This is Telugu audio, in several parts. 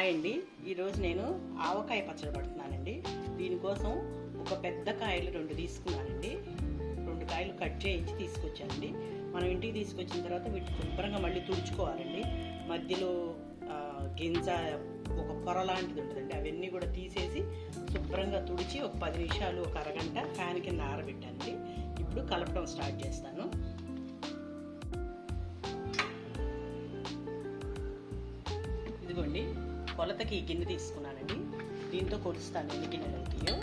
హాయ్ అండి. ఈరోజు నేను ఆవకాయ పచ్చడి పడుతున్నానండి. దీనికోసం ఒక పెద్ద కాయలు 2 తీసుకున్నానండి. 2 కాయలు కట్ చేయించి తీసుకొచ్చానండి. మనం ఇంటికి తీసుకొచ్చిన తర్వాత వీటిని శుభ్రంగా మళ్ళీ తుడుచుకోవాలండి. మధ్యలో గింజ ఒక పొర లాంటిది ఉంటుందండి, అవన్నీ కూడా తీసేసి శుభ్రంగా తుడిచి ఒక 10 నిమిషాలు ఒక అరగంట ఫ్యాన్ కింద ఆరబెట్టానండి. ఇప్పుడు కలపడం స్టార్ట్ చేస్తాను. ఇదిగోండి, కొలతకి ఈ గిన్నె తీసుకున్నానండి. దీంతో కొలుస్తాను ఎన్ని గిన్నెలు అవుతాయో.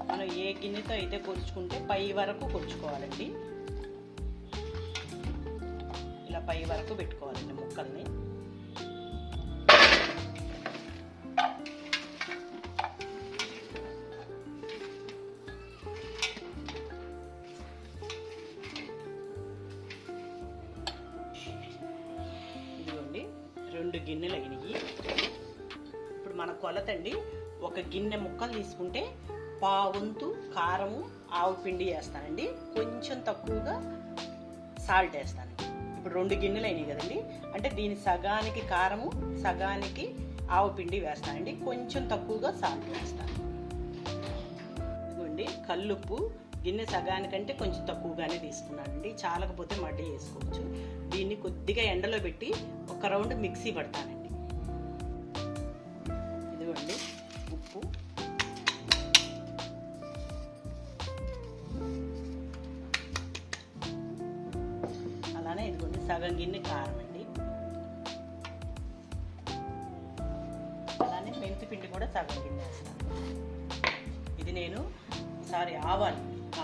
మనం ఏ గిన్నెతో అయితే కొలుచుకుంటే పై వరకు కొలుచుకోవాలండి. ఇలా పై వరకు పెట్టుకోవాలండి ముక్కల్ని. ఇదిగోండి, 2 గిన్నెలు అయినాయి. ఇప్పుడు మన కొలత అండి, ఒక గిన్నె ముక్కలు తీసుకుంటే పావంతు కారము ఆవు పిండి వేస్తానండి, కొంచెం తక్కువగా సాల్ట్ వేస్తానండి. ఇప్పుడు 2 గిన్నెలు అయినాయి కదండి, అంటే దీని సగానికి కారము సగానికి ఆవు పిండి వేస్తానండి, కొంచెం తక్కువగా సాల్ట్ వేస్తాను. ఇదిగోండి, కల్లుప్పు గిన్నె సగానికంటే కొంచెం తక్కువగానే తీసుకున్నానండి, చాలకపోతే మడ్డి వేసుకోవచ్చు. దీన్ని కొద్దిగా ఎండలో పెట్టి ఒక రౌండ్ మిక్సీ పడతానండి. ఇదిగోండి ఉప్పు, అలానే ఇదిగోండి సగం గిన్నె కారం అండి, అలానే మెంతి పిండి కూడా సగం గిన్నె వేస్తాను. ఇది నేను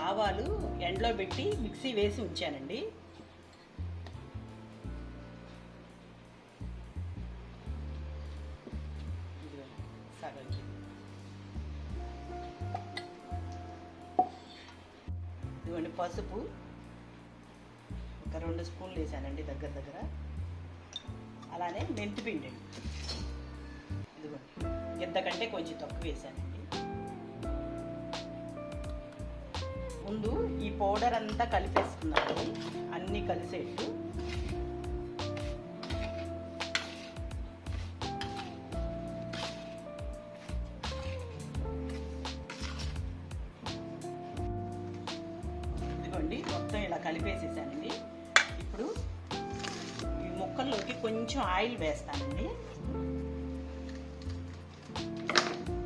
ఆవాలు ఎండలో పెట్టి మిక్సీ వేసి ఉంచానండి. సగం ఇదిగోండి పసుపు ఒక 2 స్పూన్లు వేసానండి దగ్గర. అలానే మెంతిపిండి అండి, ఇదిగోండి ఇంతకంటే కొంచెం తక్కువ వేసానండి. ముందు ఈ పౌడర్ అంతా కలిపేసుకున్నాను, అన్నీ కలిసేట్టు. ఇదిగోండి మొత్తం ఇలా కలిపేసేసానండి. ఇప్పుడు ఈ ముక్కల్లోకి కొంచెం ఆయిల్ వేస్తానండి.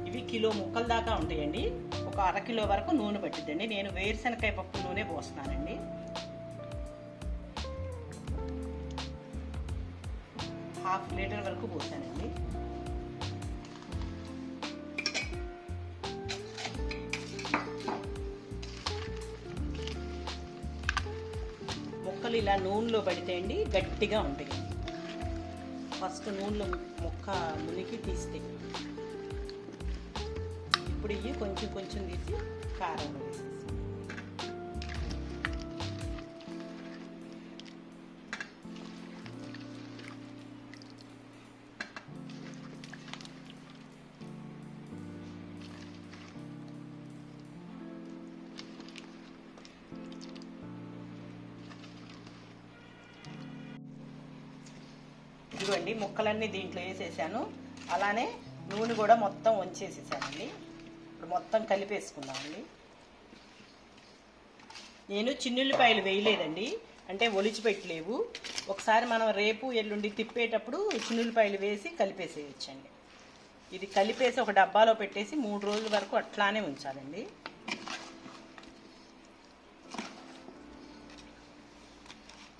ఇవి కిలో ముక్కల దాకా ఉంటాయండి. ఒక 1/2 కిలో వరకు నూనె పట్టిద్దండి. నేను వేరుశనకాయ పప్పు నూనె పోస్తున్నానండి. ½ లీటర్ వరకు పోసానండి. ముక్కలు ఇలా నూనెలో పడితే అండి గట్టిగా ఉంటాయి. ఫస్ట్ నూనెలో ముక్క మునిగి తీస్తే, ఇప్పుడు ఇవి కొంచెం తీసి కారంలో వేసేసి ఇదిగోండి ముక్కలన్నీ దీంట్లో వేసేసాను. అలానే నూనె కూడా మొత్తం వంచేసేసానండి. ఇప్పుడు మొత్తం కలిపేసుకుందామండి. నేను చిన్నుల్లిపాయలు వేయలేదండి, అంటే ఒలిచిపెట్టలేవు. ఒకసారి మనం రేపు ఎల్లుండి తిప్పేటప్పుడు చిన్నుల్లిపాయలు వేసి కలిపేసేయచ్చండి. ఇది కలిపేసి ఒక డబ్బాలో పెట్టేసి 3 రోజుల వరకు అట్లానే ఉంచాలండి.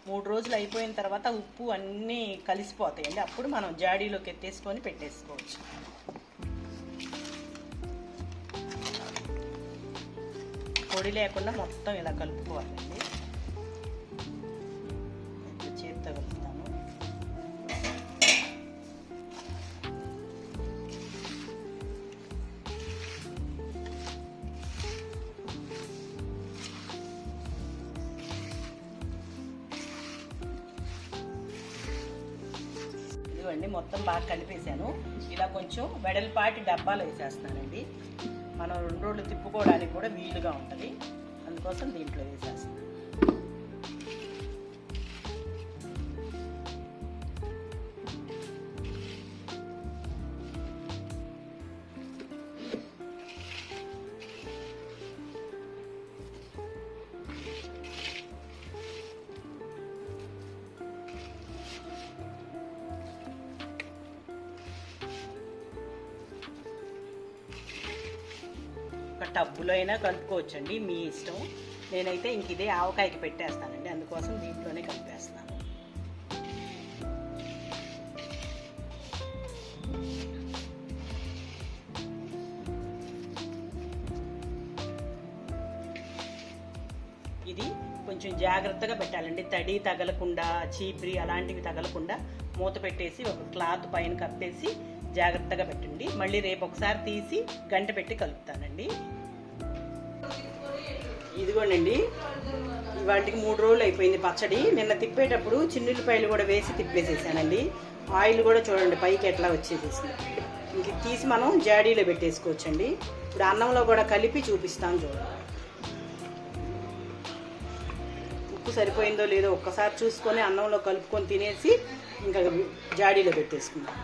మూడు రోజులు అయిపోయిన తర్వాత ఉప్పు అన్నీ కలిసిపోతాయండి. అప్పుడు మనం జాడీలోకి ఎత్తేసుకొని పెట్టేసుకోవచ్చు. పొడి లేకుండా మొత్తం ఇలా కలుపుకోవాలండి. చేత్తో కలుపుతాను. ఇదిగోండి మొత్తం బాగా కలిపేసాను. ఇలా కొంచెం వెడల్పాటి డబ్బాలు వేసేస్తానండి. మనం 2 రోజులు తిప్పుకోవడానికి కూడా వీలుగా ఉంటుంది, అందుకోసం దీంట్లో వేసేస్తాను. ఒక టబ్బులో అయినా కలుపుకోవచ్చండి, మీ ఇష్టం. నేనైతే ఇంక ఇదే ఆవకాయకి పెట్టేస్తానండి, అందుకోసం దీంట్లోనే కలిపేస్తాను. ఇది కొంచెం జాగ్రత్తగా పెట్టాలండి, తడి తగలకుండా, చీపిరి అలాంటివి తగలకుండా మూత పెట్టేసి ఒక క్లాత్ పైన కప్పేసి జాగ్రత్తగా పెట్టండి. మళ్ళీ రేపు ఒకసారి తీసి గంట పెట్టి కలుపుతానండి. ఇదిగోనండి, వాటికి 3 రోజులు అయిపోయింది పచ్చడి. నిన్న తిప్పేటప్పుడు చిన్నుల్లిపాయలు కూడా వేసి తిప్పేసేసానండి. ఆయిల్ కూడా చూడండి పైకి ఎట్లా వచ్చేసేసింది. ఇంక తీసి మనం జాడీలో పెట్టేసుకోవచ్చండి. ఇప్పుడు అన్నంలో కూడా కలిపి చూపిస్తాను చూడండి. ఉప్పు సరిపోయిందో లేదో ఒక్కసారి చూసుకొని అన్నంలో కలుపుకొని తినేసి ఇంకా జాడీలో పెట్టేసుకుందాం.